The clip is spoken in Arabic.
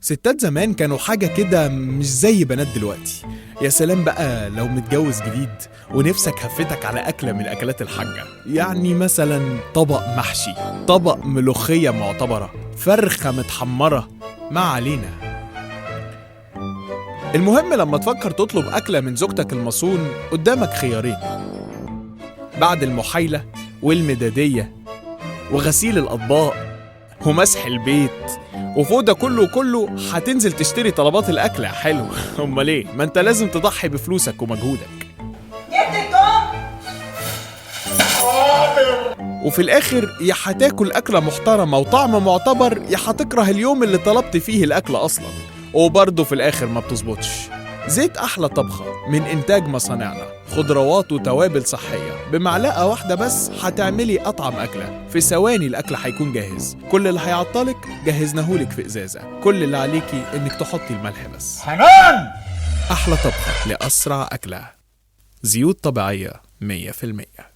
ستات زمان كانوا حاجة كده مش زي بنات دلوقتي. يا سلام بقى لو متجوز جديد ونفسك هفتك على أكلة من أكلات الحاجة، يعني مثلا طبق محشي، طبق ملوخية معتبرة، فرخة متحمرة، ما علينا. المهم لما تفكر تطلب أكلة من زوجتك المصون قدامك خيارين بعد المحايلة والمدادية وغسيل الأطباق ومسح البيت، وفوق ده كله هتنزل تشتري طلبات الأكل يا حلو. أمال ليه؟ ما أنت لازم تضحي بفلوسك ومجهودك. وفي الآخر يا هتاكل أكلة محترمة وطعم معتبر، يا هتكره اليوم اللي طلبت فيه الأكل أصلا، وبرضه في الآخر ما بتظبطش. زيت أحلى طبخة من إنتاج مصانعنا، خضروات وتوابل صحية، بمعلقة واحدة بس هتعملي أطعم أكلة. في ثواني الأكل هيكون جاهز، كل اللي هيعطلك جهزناهولك في إزازة، كل اللي عليكي إنك تحطي الملح بس. حنان! أحلى طبخة لأسرع أكلة، زيوت طبيعية 100%.